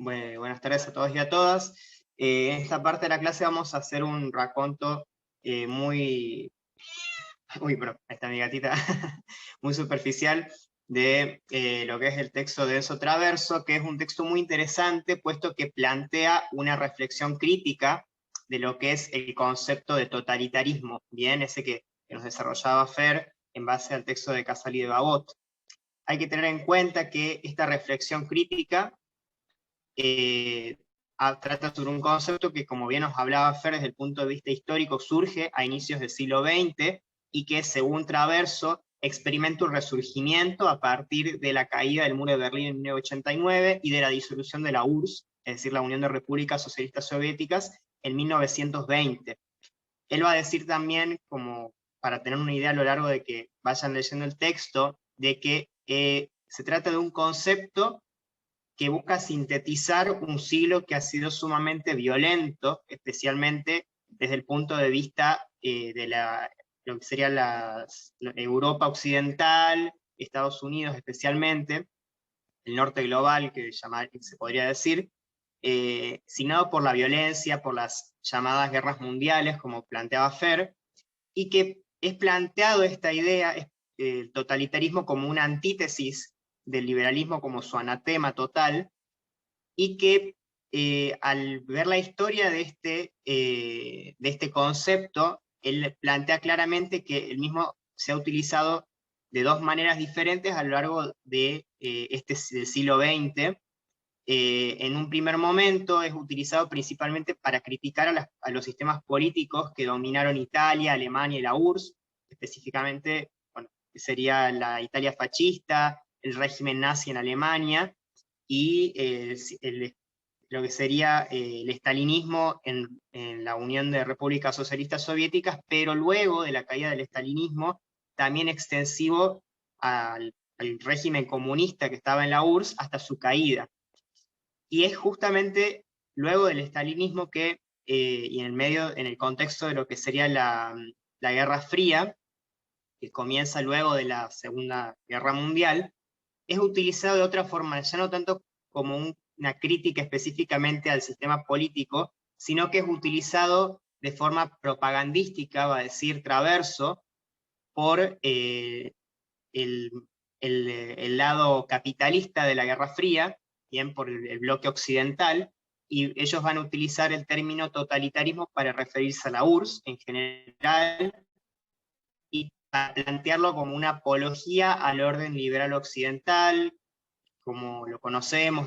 Buenas tardes a todos y a todas. En esta parte de la clase vamos a hacer un raconto muy... Uy, pero ahí está mi gatita. Muy superficial de lo que es el texto de Enzo Traverso, que es un texto muy interesante, puesto que plantea una reflexión crítica de lo que es el concepto de totalitarismo, bien, ese que nos desarrollaba Fer en base al texto de Casal y de Babot. Hay que tener en cuenta que esta reflexión crítica trata sobre un concepto que, como bien nos hablaba Fer, desde el punto de vista histórico, surge a inicios del siglo XX y que, según Traverso, experimenta un resurgimiento a partir de la caída del muro de Berlín en 1989 y de la disolución de la URSS, es decir, la Unión de Repúblicas Socialistas Soviéticas, en 1920. Él va a decir también, como para tener una idea a lo largo de que vayan leyendo el texto, de que se trata de un concepto que busca sintetizar un siglo que ha sido sumamente violento, especialmente desde el punto de vista lo que sería la Europa occidental, Estados Unidos especialmente, el norte global, que se podría decir, signado por la violencia, por las llamadas guerras mundiales, como planteaba Fer, y que es planteado esta idea, el totalitarismo, como una antítesis del liberalismo como su anatema total, y que al ver la historia de este concepto, él plantea claramente que el mismo se ha utilizado de dos maneras diferentes a lo largo de del siglo XX. En un primer momento es utilizado principalmente para criticar a los sistemas políticos que dominaron Italia, Alemania y la URSS, específicamente, bueno, sería la Italia fascista, el régimen nazi en Alemania, y lo que sería el estalinismo en la Unión de Repúblicas Socialistas Soviéticas, pero luego de la caída del estalinismo, también extensivo al régimen comunista que estaba en la URSS hasta su caída. Y es justamente luego del estalinismo que, y en el contexto de lo que sería la Guerra Fría, que comienza luego de la Segunda Guerra Mundial, es utilizado de otra forma, ya no tanto como una crítica específicamente al sistema político, sino que es utilizado de forma propagandística, va a decir Traverso, por el, el lado capitalista de la Guerra Fría, bien, por el bloque occidental, y ellos van a utilizar el término totalitarismo para referirse a la URSS en general, y para plantearlo como una apología al orden liberal occidental, como lo conocemos,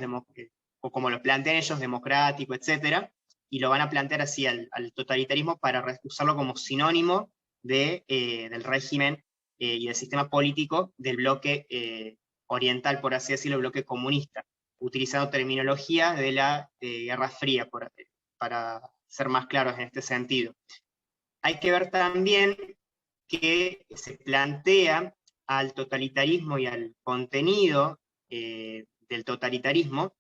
o como lo plantean ellos, democrático, etcétera, y lo van a plantear así al totalitarismo para usarlo como sinónimo del régimen y del sistema político del bloque oriental, por así decirlo, el bloque comunista, utilizando terminología de la Guerra Fría, para ser más claros en este sentido. Hay que ver también que se plantea al totalitarismo y al contenido del totalitarismo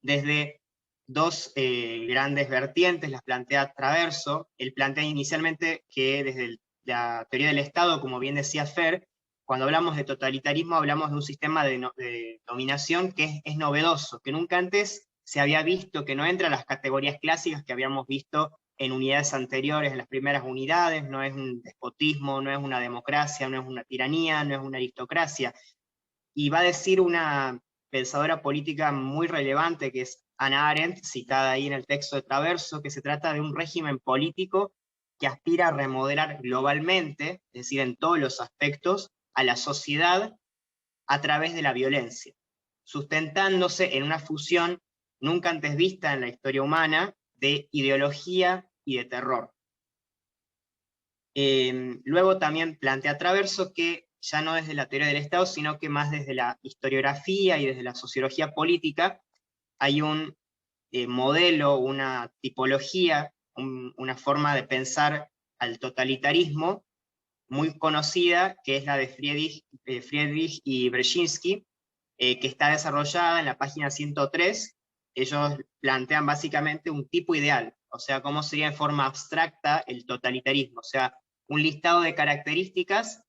desde dos grandes vertientes, las plantea Traverso. Él plantea inicialmente que desde la teoría del Estado, como bien decía Fer, cuando hablamos de totalitarismo hablamos de un sistema de dominación que es novedoso, que nunca antes se había visto, que no entra en las categorías clásicas que habíamos visto en unidades anteriores, en las primeras unidades. No es un despotismo, no es una democracia, no es una tiranía, no es una aristocracia. Y va a decir una pensadora política muy relevante, que es Hannah Arendt, citada ahí en el texto de Traverso, que se trata de un régimen político que aspira a remodelar globalmente, es decir, en todos los aspectos, a la sociedad a través de la violencia, sustentándose en una fusión nunca antes vista en la historia humana de ideología y de terror. Luego también plantea Traverso que ya no desde la teoría del Estado, sino que más desde la historiografía y desde la sociología política, hay un modelo, una tipología, una forma de pensar al totalitarismo muy conocida, que es la de Friedrich y Brzezinski, que está desarrollada en la página 103. Ellos plantean básicamente un tipo ideal, o sea, cómo sería en forma abstracta el totalitarismo, o sea, un listado de características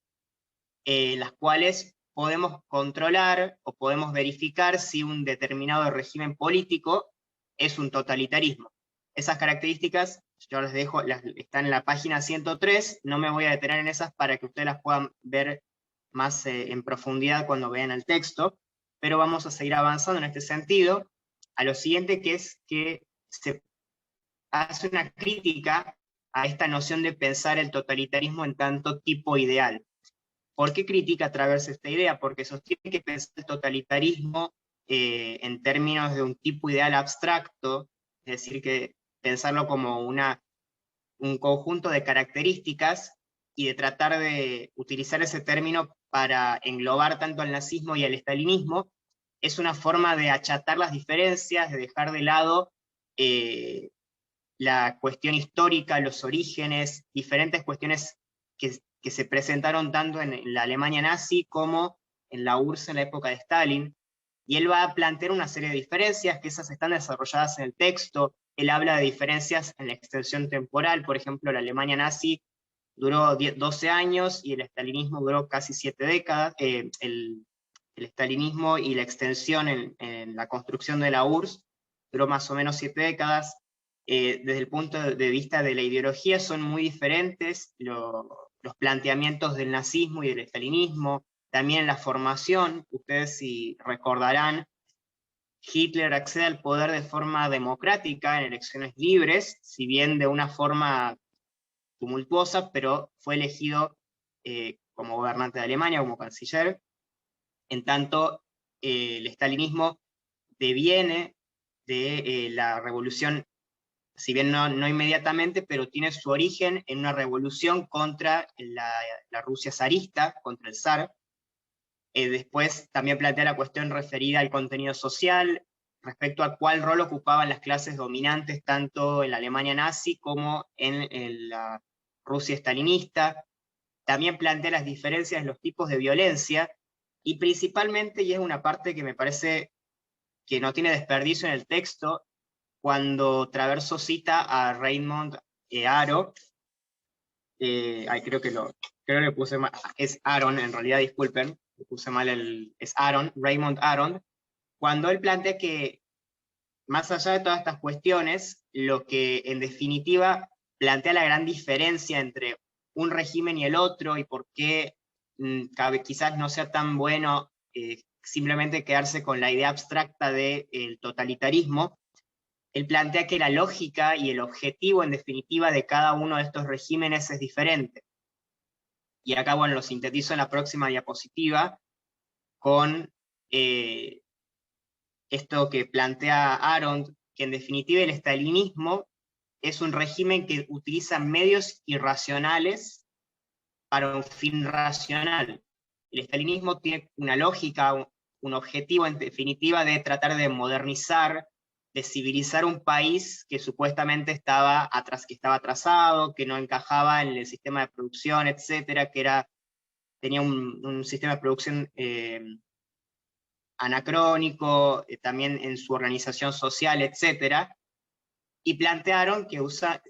las cuales podemos controlar o podemos verificar si un determinado régimen político es un totalitarismo. Esas características, yo les dejo, están en la página 103, no me voy a detener en esas para que ustedes las puedan ver más en profundidad cuando vean el texto, pero vamos a seguir avanzando en este sentido, a lo siguiente, que es que se hace una crítica a esta noción de pensar el totalitarismo en tanto tipo ideal. ¿Por qué critica Travers esta idea? Porque sostiene que pensar el totalitarismo en términos de un tipo ideal abstracto, es decir, que pensarlo como un conjunto de características y de tratar de utilizar ese término para englobar tanto al nazismo y al estalinismo, es una forma de achatar las diferencias, de dejar de lado la cuestión histórica, los orígenes, diferentes cuestiones que se presentaron tanto en la Alemania nazi como en la URSS en la época de Stalin, y él va a plantear una serie de diferencias, que esas están desarrolladas en el texto. Él habla de diferencias en la extensión temporal, por ejemplo, la Alemania nazi duró 12 años y el estalinismo duró casi 7 décadas, el estalinismo y la extensión en la construcción de la URSS duró más o menos 7 décadas. Desde el punto de vista de la ideología son muy diferentes los planteamientos del nazismo y del estalinismo, también la formación. Ustedes si recordarán, Hitler accede al poder de forma democrática en elecciones libres, si bien de una forma tumultuosa, pero fue elegido como gobernante de Alemania, como canciller. En tanto, el estalinismo deviene de la revolución, si bien no inmediatamente, pero tiene su origen en una revolución contra la Rusia zarista, contra el zar. Después también plantea la cuestión referida al contenido social, respecto a cuál rol ocupaban las clases dominantes tanto en la Alemania nazi como en la Rusia estalinista. También plantea las diferencias en los tipos de violencia, y principalmente, y es una parte que me parece que no tiene desperdicio en el texto, cuando Traverso cita a Raymond Aro, creo que puse mal, es Aaron, en realidad, disculpen, puse mal es Aaron, Raymond Aron, cuando él plantea que, más allá de todas estas cuestiones, lo que en definitiva plantea la gran diferencia entre un régimen y el otro, y por qué quizás no sea tan bueno simplemente quedarse con la idea abstracta del totalitarismo. Él plantea que la lógica y el objetivo, en definitiva, de cada uno de estos regímenes es diferente. Y acá, bueno, lo sintetizo en la próxima diapositiva con esto que plantea Arendt, que en definitiva el estalinismo es un régimen que utiliza medios irracionales para un fin racional. El estalinismo tiene una lógica, un objetivo en definitiva de tratar de modernizar, de civilizar un país que supuestamente estaba atrasado, que no encajaba en el sistema de producción, etcétera, que tenía un sistema de producción anacrónico, también en su organización social, etcétera. Y plantearon que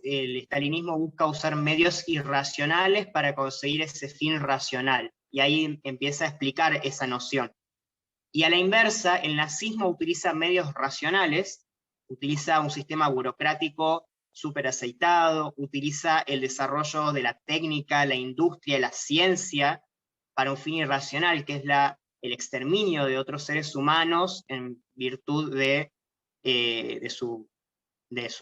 el estalinismo busca usar medios irracionales para conseguir ese fin racional. Y ahí empieza a explicar esa noción. Y a la inversa, el nazismo utiliza medios racionales, utiliza un sistema burocrático súper aceitado, utiliza el desarrollo de la técnica, la industria, la ciencia, para un fin irracional, que es el exterminio de otros seres humanos en virtud de su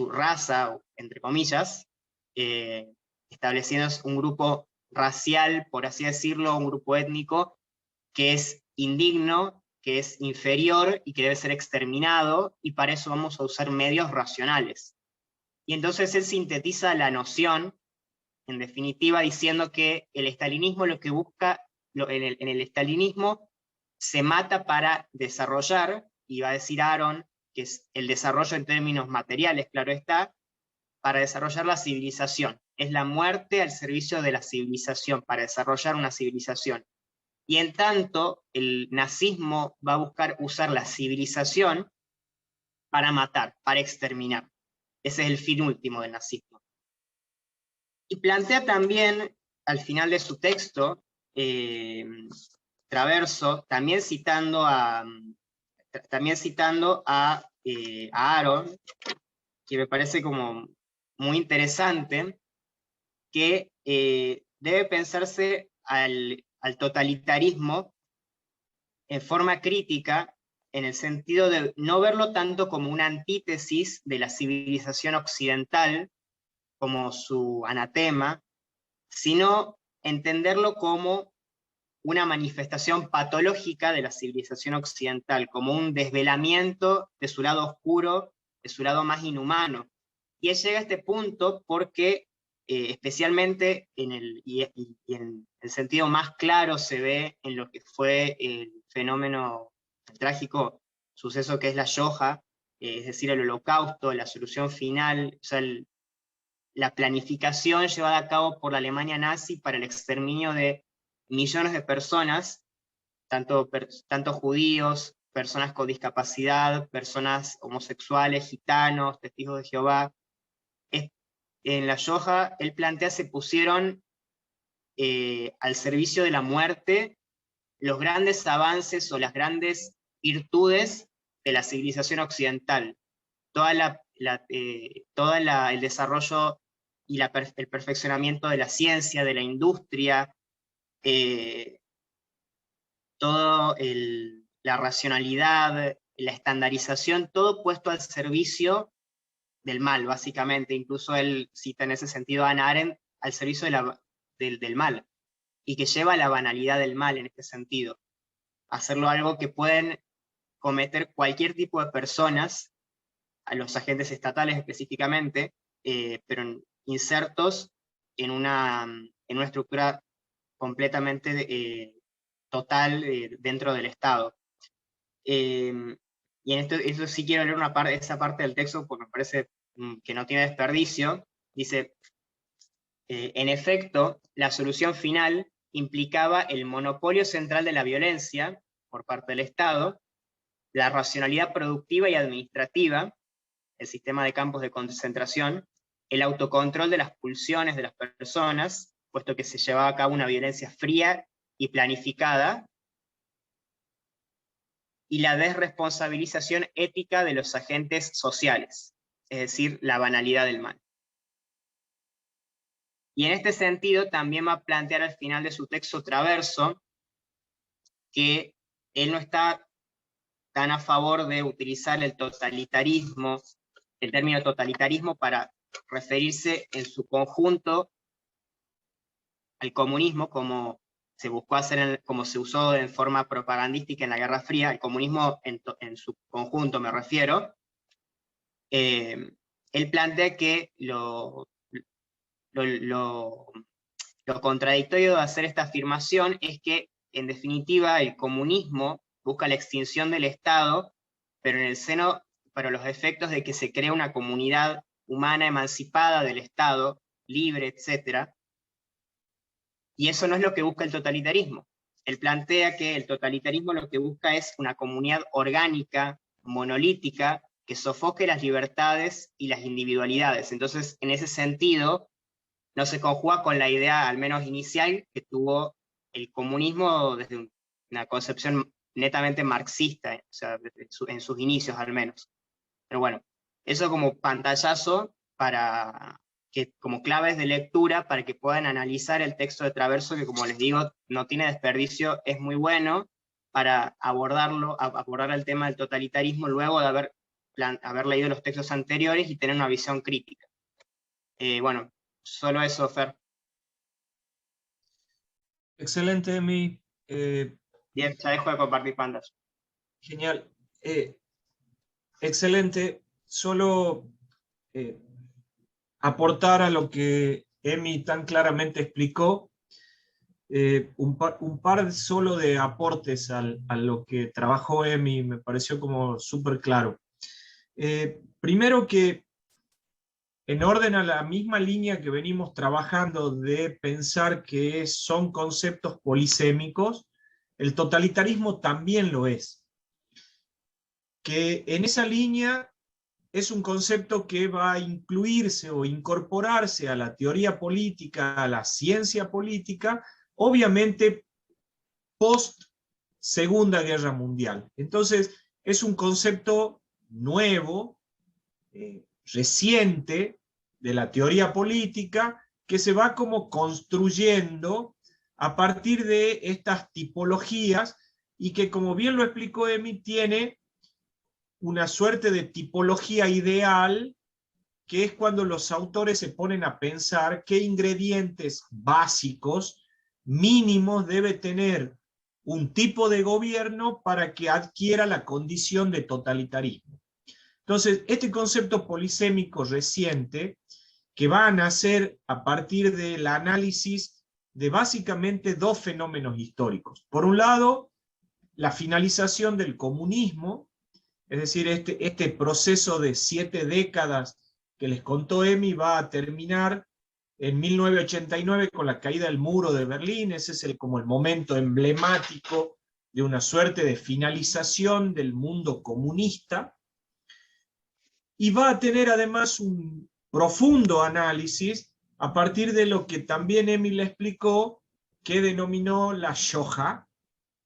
raza, entre comillas, estableciendo un grupo racial, por así decirlo, un grupo étnico que es indigno, que es inferior y que debe ser exterminado, y para eso vamos a usar medios racionales. Y entonces él sintetiza la noción, en definitiva, diciendo que el estalinismo lo que busca, en el estalinismo se mata para desarrollar, y va a decir Aron, que es el desarrollo en términos materiales, claro está, para desarrollar la civilización. Es la muerte al servicio de la civilización, para desarrollar una civilización. Y en tanto, el nazismo va a buscar usar la civilización para matar, para exterminar. Ese es el fin último del nazismo. Y plantea también, al final de su texto, Traverso, también citando a Aaron, que me parece como muy interesante, que debe pensarse al totalitarismo en forma crítica, en el sentido de no verlo tanto como una antítesis de la civilización occidental, como su anatema, sino entenderlo como una manifestación patológica de la civilización occidental, como un desvelamiento de su lado oscuro, de su lado más inhumano. Y él llega a este punto porque, especialmente y en el sentido más claro se ve en lo que fue el fenómeno, el trágico suceso que es la Shoah, es decir, el holocausto, la solución final, o sea, la planificación llevada a cabo por la Alemania nazi para el exterminio de millones de personas, tanto judíos, personas con discapacidad, personas homosexuales, gitanos, testigos de Jehová. En la Shoah, él plantea, se pusieron al servicio de la muerte los grandes avances o las grandes virtudes de la civilización occidental. El desarrollo y el perfeccionamiento de la ciencia, de la industria, la racionalidad, la estandarización, todo puesto al servicio del mal, básicamente. Incluso él cita en ese sentido a Hannah Arendt, al servicio del mal, y que lleva a la banalidad del mal en este sentido. Hacerlo algo que pueden cometer cualquier tipo de personas, a los agentes estatales específicamente, pero insertos en una estructura completamente total dentro del Estado. Y en esto sí quiero leer esa parte del texto porque me parece que no tiene desperdicio. Dice, en efecto, la solución final implicaba el monopolio central de la violencia por parte del Estado, la racionalidad productiva y administrativa, el sistema de campos de concentración, el autocontrol de las pulsiones de las personas, puesto que se llevaba a cabo una violencia fría y planificada, y la desresponsabilización ética de los agentes sociales, es decir, la banalidad del mal. Y en este sentido también va a plantear al final de su texto Traverso que él no está tan a favor de utilizar el totalitarismo, el término totalitarismo, para referirse en su conjunto al comunismo, como se buscó hacer, como se usó en forma propagandística en la Guerra Fría, el comunismo en su conjunto me refiero. Él plantea que lo contradictorio de hacer esta afirmación es que, en definitiva, el comunismo busca la extinción del Estado, pero en el seno, para los efectos de que se crea una comunidad humana emancipada del Estado, libre, etc. Y eso no es lo que busca el totalitarismo. Él plantea que el totalitarismo lo que busca es una comunidad orgánica, monolítica, que sofoque las libertades y las individualidades. Entonces, en ese sentido, no se conjuga con la idea, al menos inicial, que tuvo el comunismo desde una concepción netamente marxista, o sea, en sus inicios al menos. Pero bueno, eso como pantallazo como claves de lectura para que puedan analizar el texto de Traverso, que como les digo, no tiene desperdicio, es muy bueno para abordar el tema del totalitarismo luego de haber leído los textos anteriores y tener una visión crítica. Bueno, solo eso, Fer. Excelente, Emi. Bien, ya dejo de compartir pantalla. Genial. Excelente. Solo aportar a lo que Emi tan claramente explicó, un par solo de aportes a lo que trabajó Emi, me pareció como súper claro. Primero que, en orden a la misma línea que venimos trabajando de pensar que son conceptos polisémicos, el totalitarismo también lo es. Que en esa línea es un concepto que va a incluirse o incorporarse a la teoría política, a la ciencia política, obviamente post Segunda Guerra Mundial. Entonces, es un concepto nuevo, reciente, de la teoría política, que se va como construyendo a partir de estas tipologías, y que, como bien lo explicó Emi, tiene una suerte de tipología ideal, que es cuando los autores se ponen a pensar qué ingredientes básicos, mínimos, debe tener un tipo de gobierno para que adquiera la condición de totalitarismo. Entonces, este concepto polisémico reciente, que va a nacer a partir del análisis de básicamente dos fenómenos históricos. Por un lado, la finalización del comunismo, es decir, este proceso de 7 décadas que les contó Emi va a terminar en 1989 con la caída del muro de Berlín. Ese es como el momento emblemático de una suerte de finalización del mundo comunista, y va a tener además un profundo análisis a partir de lo que también Emi le explicó, que denominó la Shoah,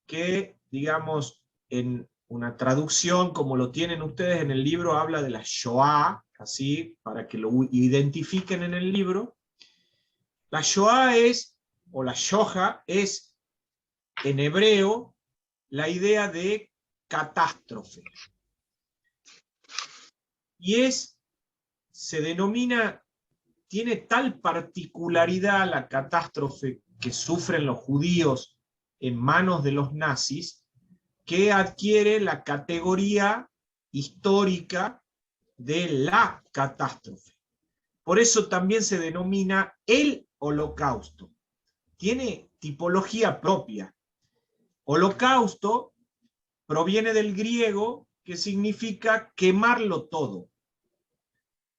que, digamos, en una traducción como lo tienen ustedes en el libro, habla de la Shoah, así, para que lo identifiquen en el libro. La Shoah es, o la Shoah es, en hebreo, la idea de catástrofe. Y se denomina, tiene tal particularidad la catástrofe que sufren los judíos en manos de los nazis, que adquiere la categoría histórica de la catástrofe. Por eso también se denomina el Holocausto. Tiene tipología propia. Holocausto proviene del griego, que significa quemarlo todo.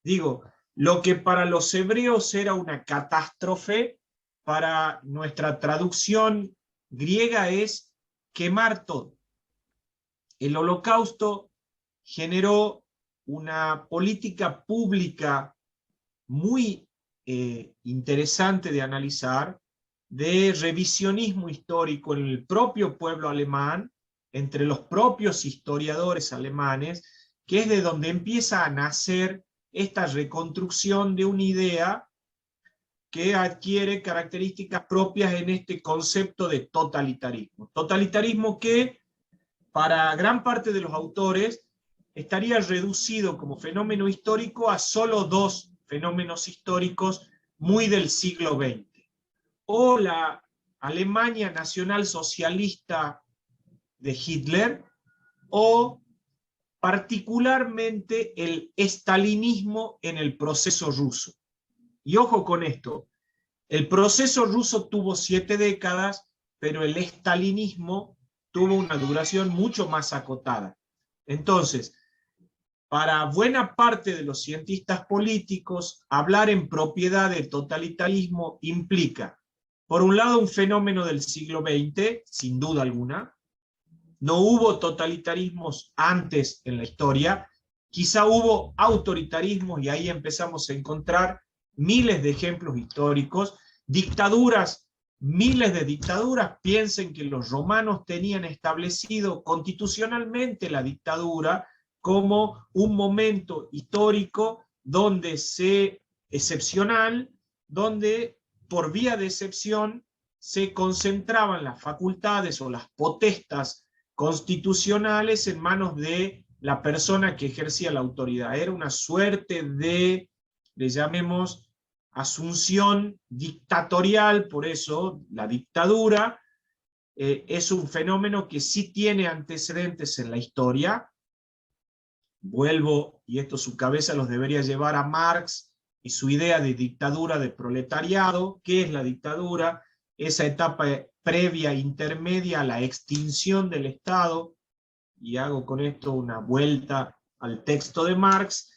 Digo, lo que para los hebreos era una catástrofe, para nuestra traducción griega es quemar todo. El Holocausto generó una política pública muy interesante de analizar, de revisionismo histórico en el propio pueblo alemán, entre los propios historiadores alemanes, que es de donde empieza a nacer esta reconstrucción de una idea que adquiere características propias en este concepto de totalitarismo. Totalitarismo que, para gran parte de los autores, estaría reducido como fenómeno histórico a solo dos fenómenos históricos muy del siglo XX. O la Alemania nacionalsocialista de Hitler, o particularmente el estalinismo en el proceso ruso. Y ojo con esto, el proceso ruso tuvo 7 décadas, pero el estalinismo tuvo una duración mucho más acotada. Entonces, para buena parte de los cientistas políticos, hablar en propiedad de totalitarismo implica, por un lado, un fenómeno del siglo XX, sin duda alguna. No hubo totalitarismos antes en la historia, quizá hubo autoritarismos, y ahí empezamos a encontrar miles de ejemplos históricos, dictaduras, miles de dictaduras. Piensen que los romanos tenían establecido constitucionalmente la dictadura como un momento histórico excepcional, donde por vía de excepción se concentraban las facultades o las potestas constitucionales en manos de la persona que ejercía la autoridad. Era una suerte de, le llamemos, asunción dictatorial. Por eso la dictadura es un fenómeno que sí tiene antecedentes en la historia. Vuelvo, y esto su cabeza los debería llevar a Marx y su idea de dictadura de proletariado. ¿Qué es la dictadura? Esa etapa previa, intermedia a la extinción del Estado, y hago con esto una vuelta al texto de Marx.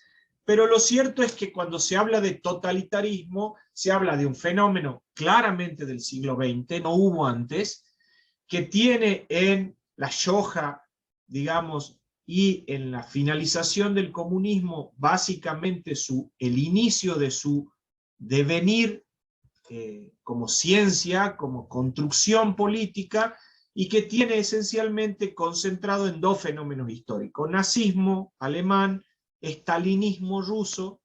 Pero lo cierto es que cuando se habla de totalitarismo, se habla de un fenómeno claramente del siglo XX, no hubo antes, que tiene en la Shoah, digamos, y en la finalización del comunismo, básicamente el inicio de su devenir como ciencia, como construcción política, y que tiene esencialmente concentrado en dos fenómenos históricos: nazismo alemán, estalinismo ruso.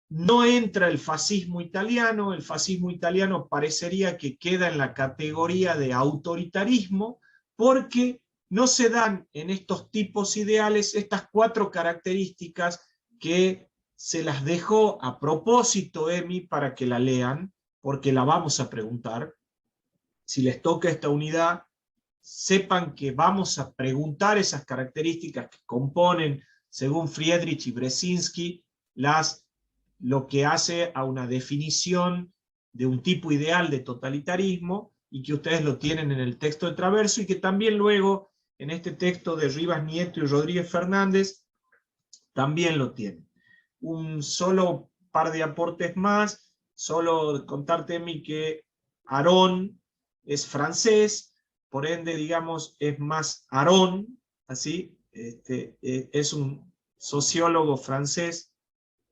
No entra el fascismo italiano parecería que queda en la categoría de autoritarismo, porque no se dan en estos tipos ideales estas cuatro características que se las dejó a propósito Emi para que la lean, porque la vamos a preguntar. Si les toca esta unidad, sepan que vamos a preguntar esas características que componen, según Friedrich y Brzezinski, lo que hace a una definición de un tipo ideal de totalitarismo, y que ustedes lo tienen en el texto de Traverso, y que también luego en este texto de Rivas Nieto y Rodríguez Fernández también lo tienen. Un solo par de aportes más, solo contarte a mí que Aron es francés, por ende, digamos, es más Aron, así, es un sociólogo francés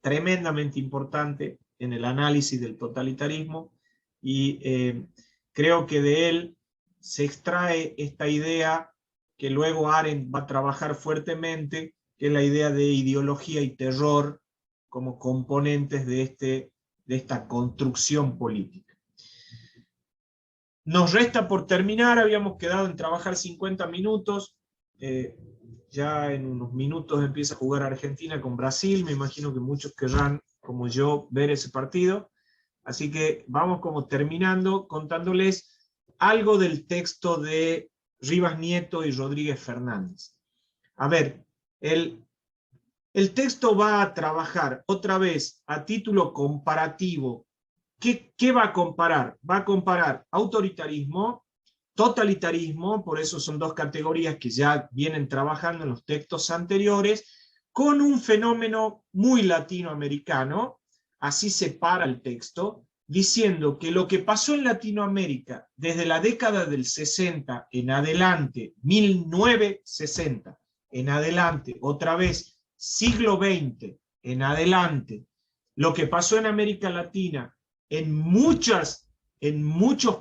tremendamente importante en el análisis del totalitarismo, y creo que de él se extrae esta idea que luego Arendt va a trabajar fuertemente, que es la idea de ideología y terror como componentes de esta construcción política. Nos resta por terminar, habíamos quedado en trabajar 50 minutos, ya en unos minutos empieza a jugar Argentina con Brasil, me imagino que muchos querrán, como yo, ver ese partido, así que vamos como terminando contándoles algo del texto de Rivas Nieto y Rodríguez Fernández. A ver, el texto va a trabajar otra vez a título comparativo. ¿Qué va a comparar? Va a comparar autoritarismo, totalitarismo, por eso son dos categorías que ya vienen trabajando en los textos anteriores, con un fenómeno muy latinoamericano. Así se para el texto, diciendo que lo que pasó en Latinoamérica desde la década del 60 en adelante, 1960 en adelante, otra vez siglo XX en adelante, lo que pasó en América Latina en muchos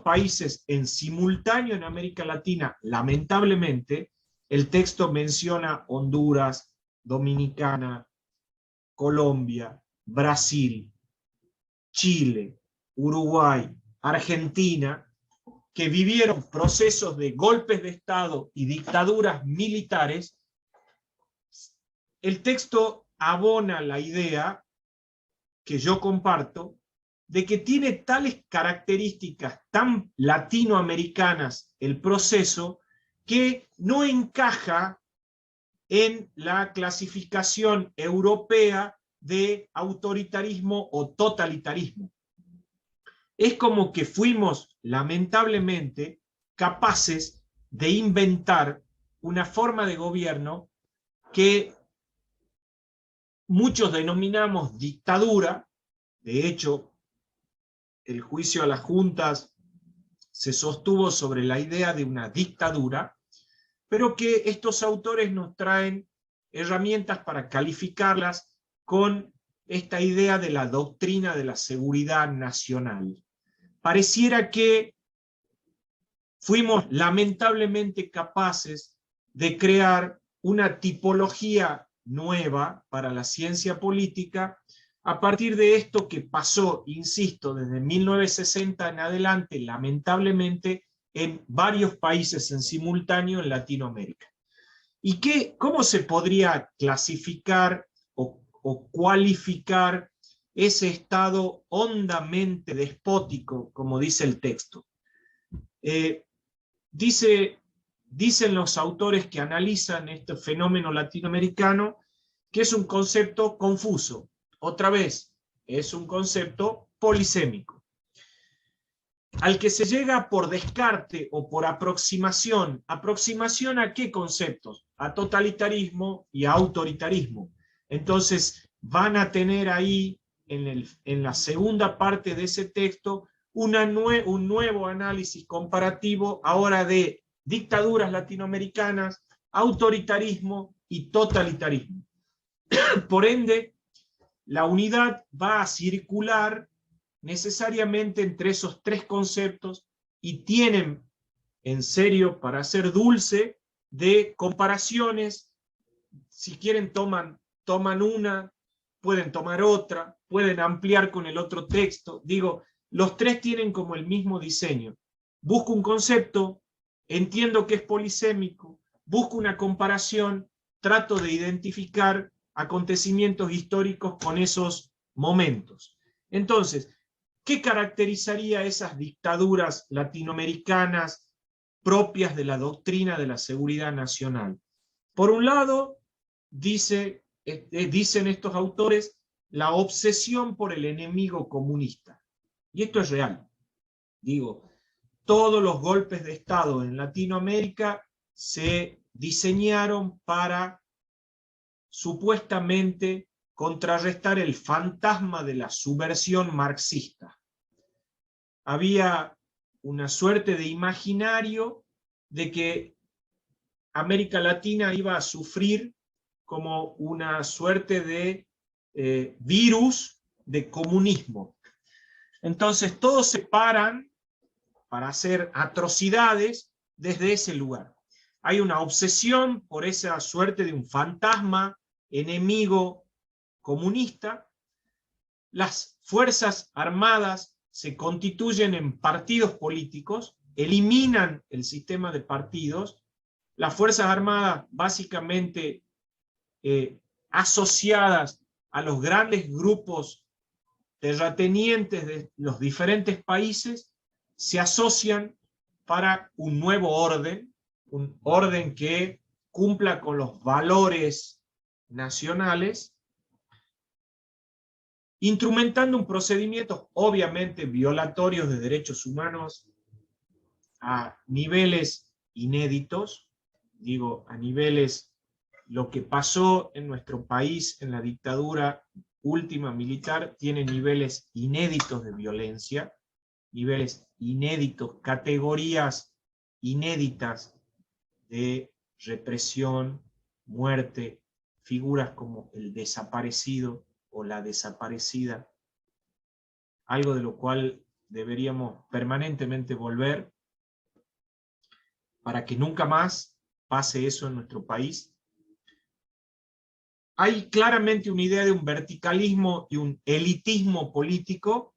países en simultáneo en América Latina, lamentablemente, el texto menciona Honduras, Dominicana, Colombia, Brasil, Chile, Uruguay, Argentina, que vivieron procesos de golpes de Estado y dictaduras militares. El texto abona la idea que yo comparto de que tiene tales características tan latinoamericanas el proceso que no encaja en la clasificación europea de autoritarismo o totalitarismo. Es como que fuimos, lamentablemente, capaces de inventar una forma de gobierno que muchos denominamos dictadura. De hecho, el juicio a las juntas se sostuvo sobre la idea de una dictadura, pero que estos autores nos traen herramientas para calificarlas con esta idea de la doctrina de la seguridad nacional. Pareciera que fuimos lamentablemente capaces de crear una tipología nueva para la ciencia política a partir de esto que pasó, insisto, desde 1960 en adelante, lamentablemente, en varios países en simultáneo en Latinoamérica. ¿Y cómo se podría clasificar o cualificar ese estado hondamente despótico, como dice el texto? Dicen los autores que analizan este fenómeno latinoamericano que es un concepto confuso. Otra vez, es un concepto polisémico, al que se llega por descarte o por aproximación. ¿Aproximación a qué conceptos? A totalitarismo y a autoritarismo. Entonces van a tener ahí, en la segunda parte de ese texto, un nuevo análisis comparativo ahora de dictaduras latinoamericanas, autoritarismo y totalitarismo. Por ende, la unidad va a circular necesariamente entre esos tres conceptos y tienen en serio, para ser dulce, de comparaciones. Si quieren toman una, pueden tomar otra, pueden ampliar con el otro texto. Digo, los tres tienen como el mismo diseño. Busco un concepto, entiendo que es polisémico, busco una comparación, trato de identificar acontecimientos históricos con esos momentos. Entonces, ¿qué caracterizaría esas dictaduras latinoamericanas propias de la doctrina de la seguridad nacional? Por un lado, dicen estos autores, la obsesión por el enemigo comunista. Y esto es real. Digo, todos los golpes de Estado en Latinoamérica se diseñaron para supuestamente contrarrestar el fantasma de la subversión marxista. Había una suerte de imaginario de que América Latina iba a sufrir como una suerte de virus de comunismo. Entonces todos se paran para hacer atrocidades desde ese lugar. Hay una obsesión por esa suerte de un fantasma enemigo comunista. Las fuerzas armadas se constituyen en partidos políticos, eliminan el sistema de partidos. Las fuerzas armadas básicamente asociadas a los grandes grupos terratenientes de los diferentes países se asocian para un nuevo orden, un orden que cumpla con los valores nacionales, instrumentando un procedimiento obviamente violatorios de derechos humanos a niveles inéditos, digo, a niveles, lo que pasó en nuestro país en la dictadura última militar tiene niveles inéditos de violencia, niveles inéditos, categorías inéditas de represión, muerte, figuras como el desaparecido o la desaparecida, algo de lo cual deberíamos permanentemente volver para que nunca más pase eso en nuestro país. Hay claramente una idea de un verticalismo y un elitismo político,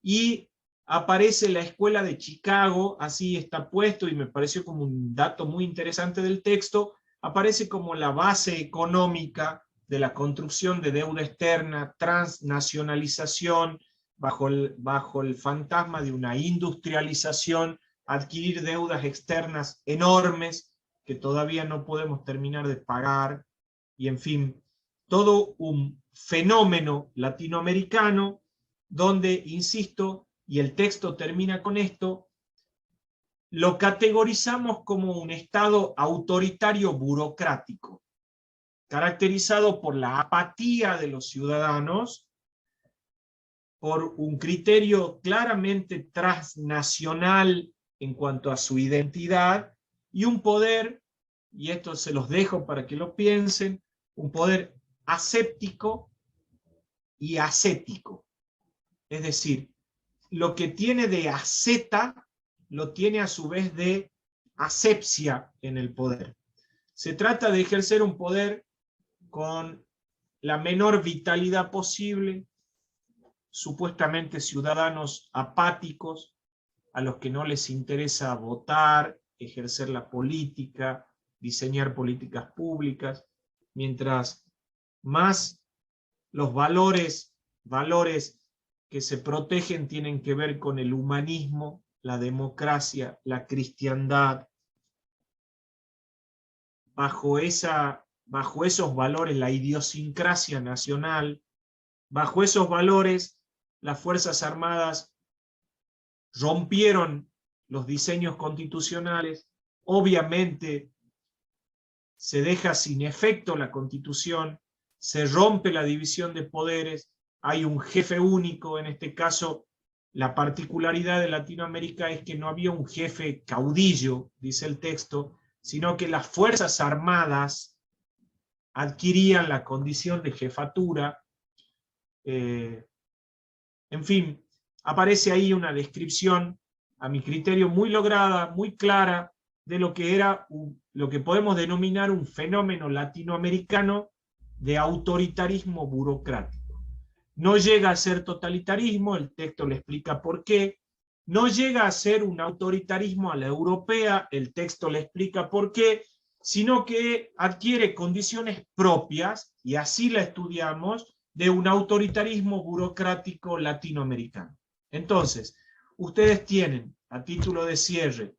y aparece la escuela de Chicago, así está puesto, y me pareció como un dato muy interesante del texto, aparece como la base económica de la construcción de deuda externa, transnacionalización, bajo el fantasma de una industrialización, adquirir deudas externas enormes que todavía no podemos terminar de pagar, y en fin, todo un fenómeno latinoamericano donde, insisto, y el texto termina con esto, lo categorizamos como un Estado autoritario burocrático, caracterizado por la apatía de los ciudadanos, por un criterio claramente transnacional en cuanto a su identidad, y un poder, y esto se los dejo para que lo piensen, un poder aséptico y ascético. Es decir, lo que tiene de asceta, lo tiene a su vez de asepsia en el poder. Se trata de ejercer un poder con la menor vitalidad posible, supuestamente ciudadanos apáticos, a los que no les interesa votar, ejercer la política, diseñar políticas públicas, mientras más los valores que se protegen tienen que ver con el humanismo, la democracia, la cristiandad. Bajo esos valores, la idiosincrasia nacional, bajo esos valores, las Fuerzas Armadas rompieron los diseños constitucionales. Obviamente se deja sin efecto la Constitución, se rompe la división de poderes, hay un jefe único. En este caso, la particularidad de Latinoamérica es que no había un jefe caudillo, dice el texto, sino que las Fuerzas Armadas adquirían la condición de jefatura. En fin, aparece ahí una descripción a mi criterio, muy lograda, muy clara, de lo que era lo que podemos denominar un fenómeno latinoamericano de autoritarismo burocrático. No llega a ser totalitarismo, el texto le explica por qué. No llega a ser un autoritarismo a la europea, el texto le explica por qué, sino que adquiere condiciones propias, y así la estudiamos, de un autoritarismo burocrático latinoamericano. Entonces, ustedes tienen, a título de cierre,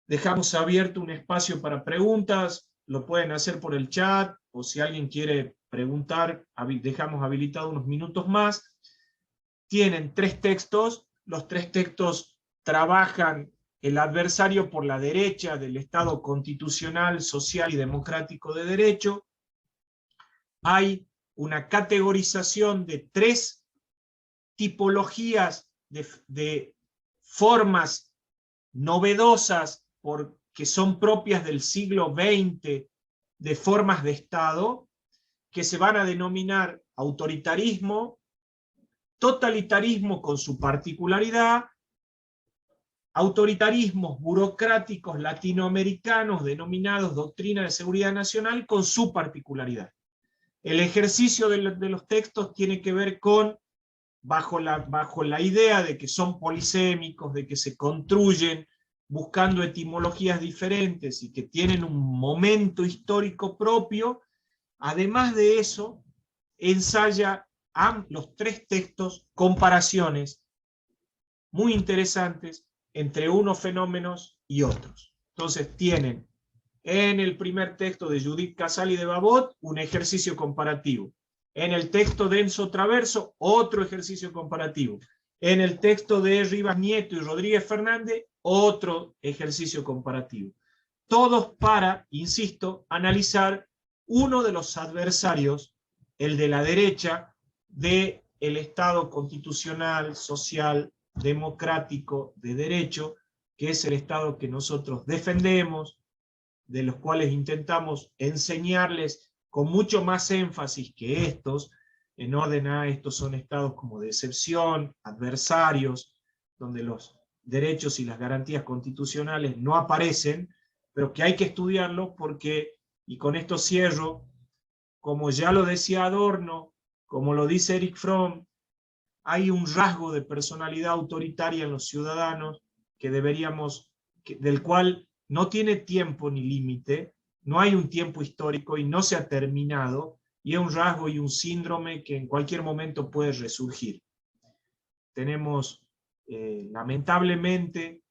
dejamos abierto un espacio para preguntas, lo pueden hacer por el chat, o si alguien quiere preguntar, dejamos habilitado unos minutos más. Tienen 3 textos, los 3 textos trabajan el adversario por la derecha del Estado constitucional, social y democrático de derecho. Hay una categorización de 3 tipologías de formas novedosas que son propias del siglo XX de formas de Estado, que se van a denominar autoritarismo, totalitarismo con su particularidad, autoritarismos burocráticos latinoamericanos denominados doctrina de seguridad nacional con su particularidad. El ejercicio de los textos tiene que ver con, bajo la idea de que son polisémicos, de que se construyen buscando etimologías diferentes y que tienen un momento histórico propio. Además de eso, ensaya los 3 textos comparaciones muy interesantes entre unos fenómenos y otros. Entonces tienen en el primer texto de Judith Casal y de Babot un ejercicio comparativo. En el texto de Enzo Traverso, otro ejercicio comparativo. En el texto de Rivas Nieto y Rodríguez Fernández, otro ejercicio comparativo. Todos para, insisto, analizar uno de los adversarios, el de la derecha, del Estado constitucional, social, democrático, de derecho, que es el Estado que nosotros defendemos, de los cuales intentamos enseñarles con mucho más énfasis que estos, en orden a estos son estados como de excepción, adversarios, donde los derechos y las garantías constitucionales no aparecen, pero que hay que estudiarlos porque, y con esto cierro, como ya lo decía Adorno, como lo dice Erich Fromm, hay un rasgo de personalidad autoritaria en los ciudadanos que del cual no tiene tiempo ni límite, no hay un tiempo histórico y no se ha terminado, y es un rasgo y un síndrome que en cualquier momento puede resurgir. Tenemos, lamentablemente,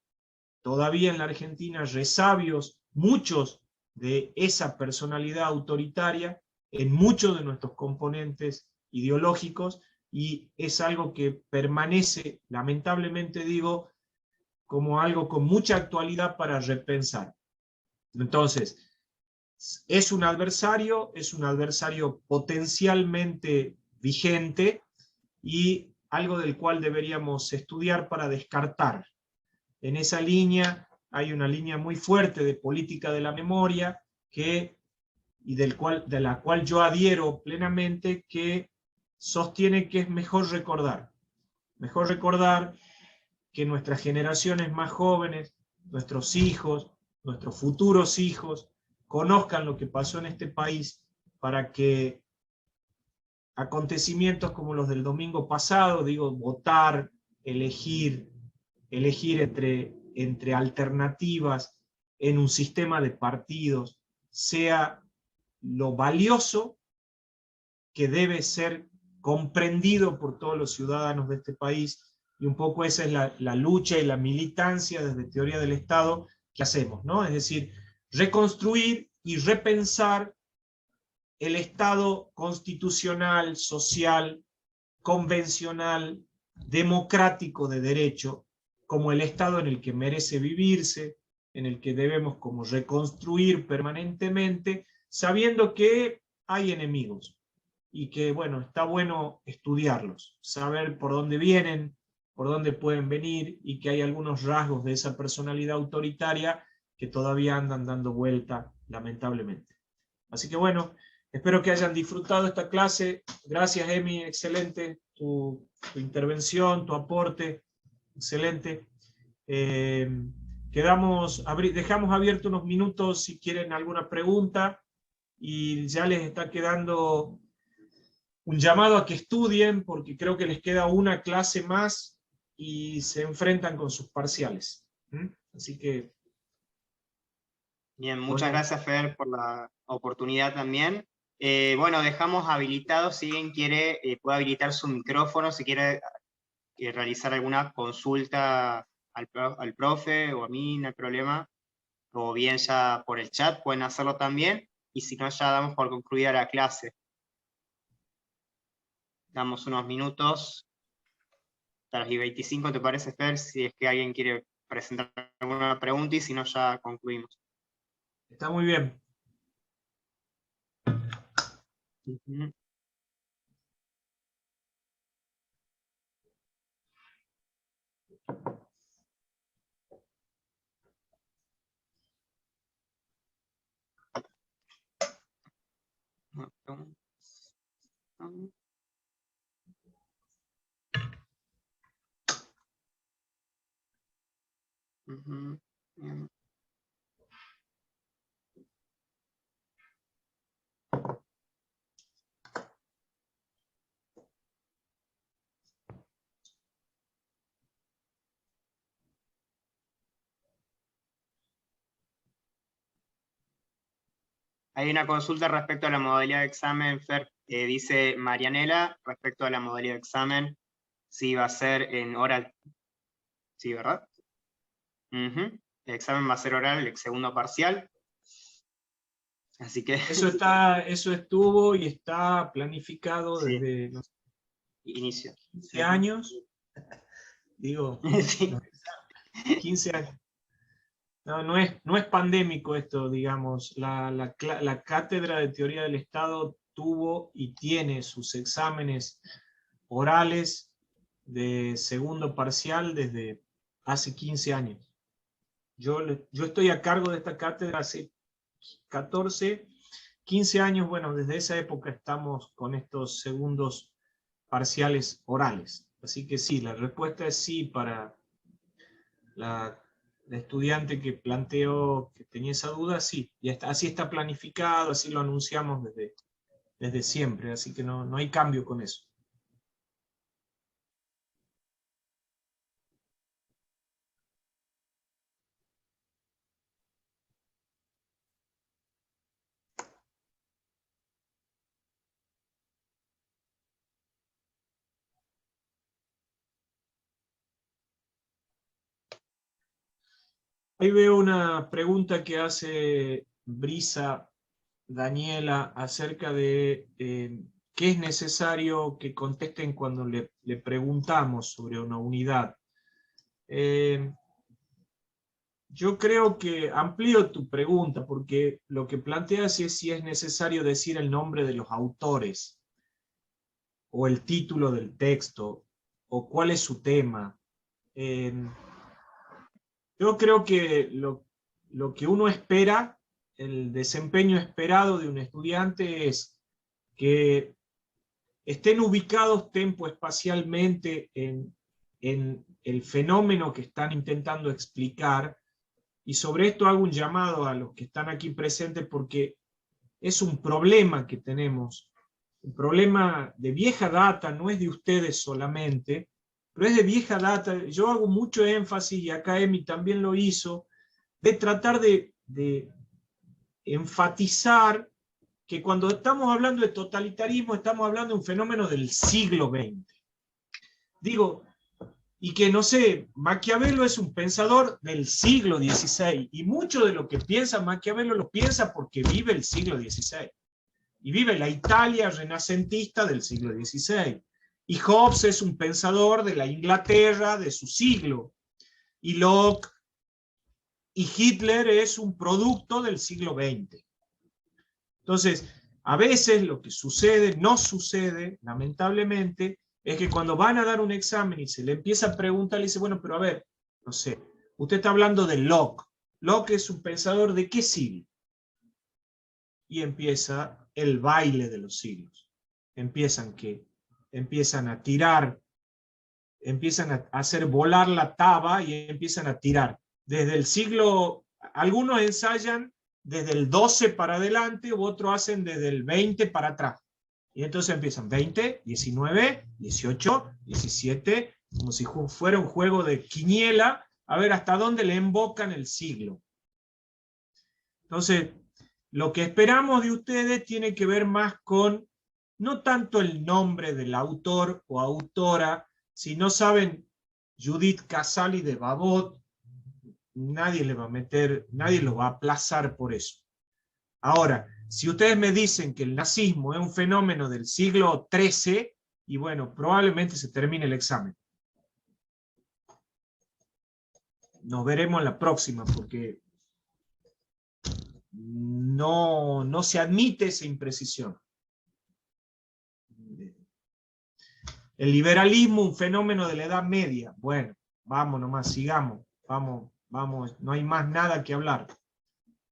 todavía en la Argentina resabios, muchos de esa personalidad autoritaria en muchos de nuestros componentes ideológicos, y es algo que permanece, lamentablemente digo, como algo con mucha actualidad para repensar. Entonces, es un adversario potencialmente vigente y algo del cual deberíamos estudiar para descartar. En esa línea hay una línea muy fuerte de política de la memoria de la cual yo adhiero plenamente, que sostiene que es mejor recordar que nuestras generaciones más jóvenes, nuestros hijos, nuestros futuros hijos, conozcan lo que pasó en este país para que acontecimientos como los del domingo pasado, votar, elegir entre alternativas en un sistema de partidos, sea lo valioso que debe ser comprendido por todos los ciudadanos de este país, y un poco esa es la lucha y la militancia desde Teoría del Estado que hacemos, ¿no? Es decir, reconstruir y repensar el Estado constitucional, social, convencional, democrático de derecho, como el Estado en el que merece vivirse, en el que debemos como reconstruir permanentemente, sabiendo que hay enemigos, y que, bueno, está bueno estudiarlos, saber por dónde vienen, por dónde pueden venir, y que hay algunos rasgos de esa personalidad autoritaria que todavía andan dando vuelta, lamentablemente. Así que bueno, espero que hayan disfrutado esta clase. Gracias, Emi, excelente tu intervención, tu aporte, excelente. Dejamos abierto unos minutos si quieren alguna pregunta, y ya les está quedando un llamado a que estudien, porque creo que les queda una clase más y se enfrentan con sus parciales. Así que... Bien, muchas gracias, Fer, por la oportunidad también. Bueno, dejamos habilitado, si alguien quiere, puede habilitar su micrófono, si quiere realizar alguna consulta al profe o a mí, no hay problema, o bien ya por el chat pueden hacerlo también, y si no, ya damos por concluida la clase. Damos unos minutos, hasta las 25, ¿te parece, Fer? Si es que alguien quiere presentar alguna pregunta, y si no, ya concluimos. Está muy bien. Uh-huh. Uh-huh. Bien. Hay una consulta respecto a la modalidad de examen, Fer, dice Marianela, respecto a la modalidad de examen, si va a ser en oral. Sí, ¿verdad? Uh-huh. El examen va a ser oral, el segundo parcial. Así que... Eso estuvo y está planificado sí. desde los Inicio. 15 años. Digo, sí. 15 años. No es pandémico esto, digamos. La Cátedra de Teoría del Estado tuvo y tiene sus exámenes orales de segundo parcial desde hace 15 años. Yo estoy a cargo de esta cátedra hace 14, 15 años. Bueno, desde esa época estamos con estos segundos parciales orales. Así que sí, la respuesta es sí para la estudiante que planteó que tenía esa duda, sí. Y así está planificado, así lo anunciamos desde siempre, así que no hay cambio con eso. Ahí veo una pregunta que hace Brisa Daniela acerca de qué es necesario que contesten cuando le preguntamos sobre una unidad. Yo creo que amplío tu pregunta, porque lo que planteas es si es necesario decir el nombre de los autores, o el título del texto, o cuál es su tema. Yo creo que lo que uno espera, el desempeño esperado de un estudiante, es que estén ubicados tempoespacialmente en el fenómeno que están intentando explicar, y sobre esto hago un llamado a los que están aquí presentes, porque es un problema que tenemos, un problema de vieja data, no es de ustedes solamente, pero es de vieja data. Yo hago mucho énfasis, y acá Emi también lo hizo, de tratar de enfatizar que cuando estamos hablando de totalitarismo estamos hablando de un fenómeno del siglo XX. Digo, y que no sé, Maquiavelo es un pensador del siglo XVI, y mucho de lo que piensa Maquiavelo lo piensa porque vive el siglo XVI, y vive la Italia renacentista del siglo XVI. Y Hobbes es un pensador de la Inglaterra de su siglo, y Locke y Hitler es un producto del siglo XX. Entonces, a veces lo que sucede, no sucede, lamentablemente, es que cuando van a dar un examen y se le empieza a preguntar, le dice, bueno, pero a ver, no sé, usted está hablando de Locke. Locke es un pensador ¿de qué siglo? Y empieza el baile de los siglos. Empiezan a tirar empiezan a hacer volar la taba y empiezan a tirar. Desde el siglo, algunos ensayan desde el 12 para adelante, u otros hacen desde el 20 para atrás. Y entonces empiezan 20, 19, 18, 17, como si fuera un juego de quiniela, a ver hasta dónde le invocan el siglo. Entonces, lo que esperamos de ustedes tiene que ver más con, no tanto el nombre del autor o autora, si no saben Judith Casali de Babot, nadie le va a meter, nadie lo va a aplazar por eso. Ahora, si ustedes me dicen que el nazismo es un fenómeno del siglo XIII, y bueno, probablemente se termine el examen. Nos veremos en la próxima, porque no se admite esa imprecisión. El liberalismo, un fenómeno de la Edad Media. Bueno, vamos nomás, sigamos. Vamos, no hay más nada que hablar.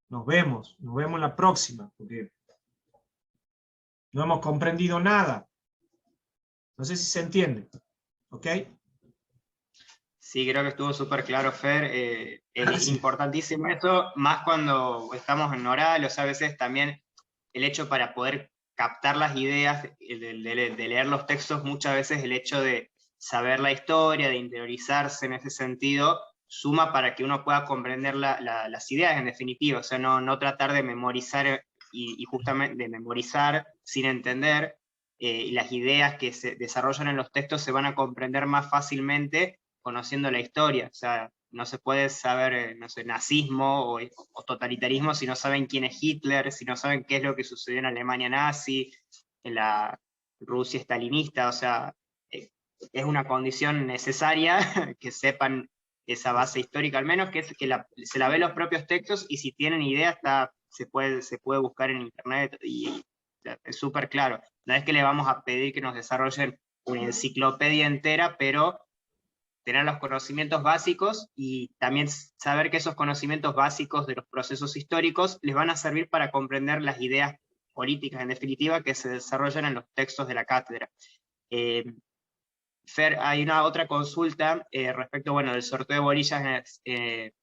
Nos vemos en la próxima, porque no hemos comprendido nada. No sé si se entiende. ¿Ok? Sí, creo que estuvo súper claro, Fer. Es importantísimo esto, más cuando estamos en oral, o sea, a veces también el hecho para poder captar las ideas, de leer los textos, muchas veces el hecho de saber la historia, de interiorizarse en ese sentido, suma para que uno pueda comprender las ideas en definitiva, o sea, no tratar de memorizar y justamente de memorizar sin entender, y las ideas que se desarrollan en los textos se van a comprender más fácilmente conociendo la historia. O sea, no se puede saber, no sé, nazismo o totalitarismo si no saben quién es Hitler, si no saben qué es lo que sucedió en Alemania nazi, en la Rusia stalinista. O sea, es una condición necesaria que sepan esa base histórica, al menos que se la ve en los propios textos, y si tienen idea se puede buscar en internet y es súper claro. No es que le vamos a pedir que nos desarrollen una enciclopedia entera, pero tener los conocimientos básicos y también saber que esos conocimientos básicos de los procesos históricos les van a servir para comprender las ideas políticas, en definitiva, que se desarrollan en los textos de la cátedra. Fer, hay una otra consulta respecto, bueno, del sorteo de bolillas en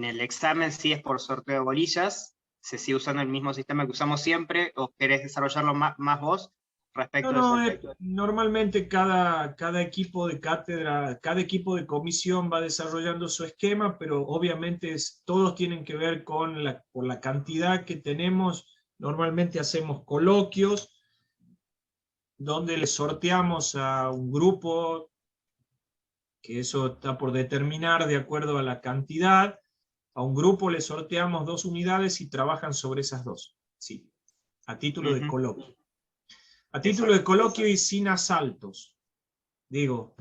el examen. Si es por sorteo de bolillas, se sigue usando el mismo sistema que usamos siempre, o querés desarrollarlo más vos respecto de eso. Normalmente cada equipo de cátedra, cada equipo de comisión va desarrollando su esquema, pero obviamente todos tienen que ver por la cantidad que tenemos. Normalmente hacemos coloquios donde le sorteamos a un grupo, que eso está por determinar de acuerdo a la cantidad. A un grupo le sorteamos 2 unidades y trabajan sobre esas 2, sí, a título de coloquio. A título de coloquio y sin asaltos. Digo,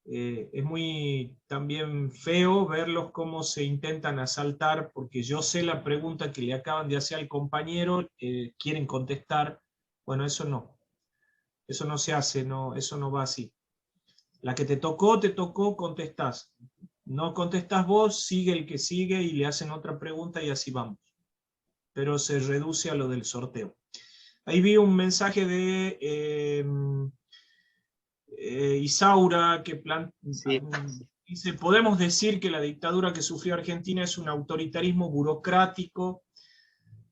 es muy también feo verlos cómo se intentan asaltar, porque yo sé la pregunta que le acaban de hacer al compañero, quieren contestar. Bueno, eso no se hace, no, eso no va así. La que te tocó, contestás. No contestás vos, sigue el que sigue y le hacen otra pregunta y así vamos. Pero se reduce a lo del sorteo. Ahí vi un mensaje de Isaura que dice: podemos decir que la dictadura que sufrió Argentina es un autoritarismo burocrático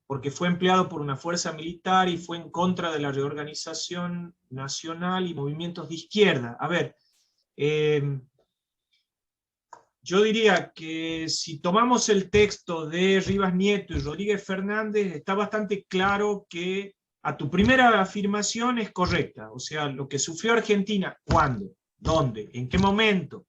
porque fue empleado por una fuerza militar y fue en contra de la reorganización nacional y movimientos de izquierda. A ver, yo diría que si tomamos el texto de Rivas Nieto y Rodríguez Fernández, está bastante claro que a tu primera afirmación es correcta. O sea, lo que sufrió Argentina, ¿cuándo? ¿Dónde? ¿En qué momento?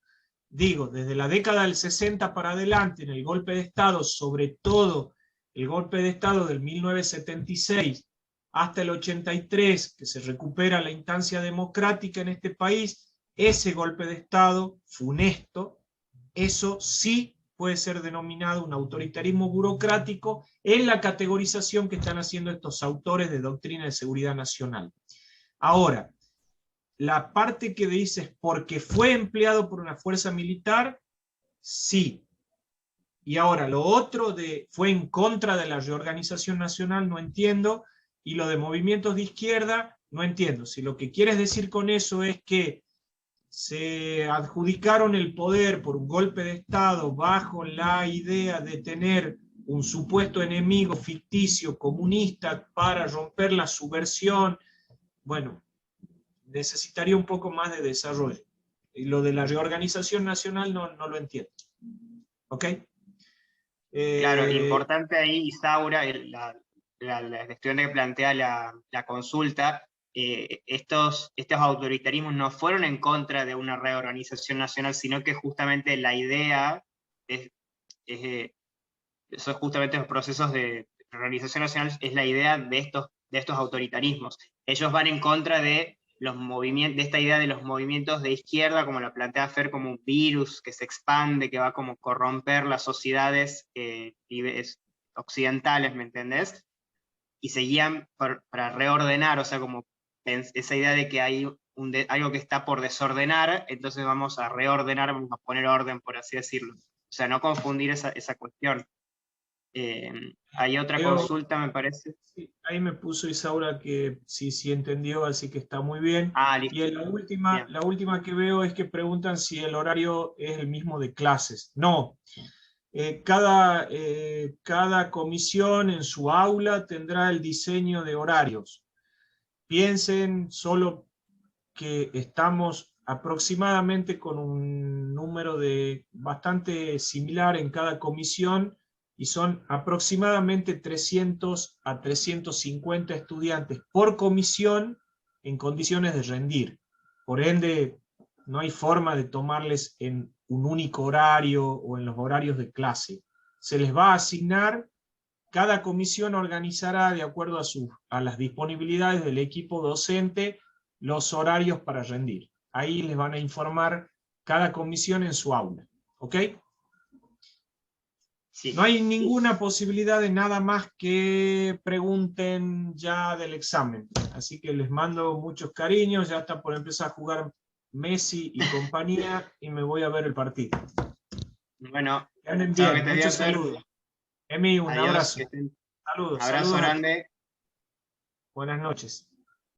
Digo, desde la década del 60 para adelante, en el golpe de Estado, sobre todo el golpe de Estado del 1976 hasta el 83, que se recupera la instancia democrática en este país, ese golpe de Estado funesto, eso sí puede ser denominado un autoritarismo burocrático en la categorización que están haciendo estos autores de doctrina de seguridad nacional. Ahora, la parte que dices porque fue empleado por una fuerza militar, sí. Y ahora, lo otro de fue en contra de la reorganización nacional, no entiendo, y lo de movimientos de izquierda, no entiendo. Si lo que quieres decir con eso es que se adjudicaron el poder por un golpe de Estado bajo la idea de tener un supuesto enemigo ficticio comunista para romper la subversión, bueno, necesitaría un poco más de desarrollo. Y lo de la reorganización nacional no lo entiendo. ¿Ok? Claro, importante ahí, Isaura, la estudiante que plantea la consulta, estos autoritarismos no fueron en contra de una reorganización nacional, sino que justamente la idea son justamente los procesos de reorganización nacional, es la idea de estos autoritarismos. Ellos van en contra de los movimientos, de esta idea de los movimientos de izquierda, como la plantea Fer, como un virus que se expande, que va como corromper las sociedades occidentales, ¿me entendés? Y seguían para reordenar, o sea, como esa idea de que hay algo que está por desordenar, entonces vamos a reordenar, vamos a poner orden, por así decirlo. O sea, no confundir esa cuestión. Hay otra consulta, me parece. Sí, ahí me puso Isaura que sí entendió, así que está muy bien. Listo. Y la última que veo es que preguntan si el horario es el mismo de clases. No. Cada comisión en su aula tendrá el diseño de horarios. Piensen solo que estamos aproximadamente con un número bastante similar en cada comisión, y son aproximadamente 300 a 350 estudiantes por comisión en condiciones de rendir. Por ende, no hay forma de tomarles en un único horario o en los horarios de clase. Se les va a asignar, cada comisión organizará de acuerdo a las disponibilidades del equipo docente los horarios para rendir. Ahí les van a informar cada comisión en su aula. ¿Ok? Sí. No hay ninguna posibilidad de nada más que pregunten ya del examen. Así que les mando muchos cariños. Ya está por empezar a jugar Messi y compañía y me voy a ver el partido. Bueno, bien. Muchos saludos. Emi, un abrazo. Saludos. Un abrazo grande. Buenas noches.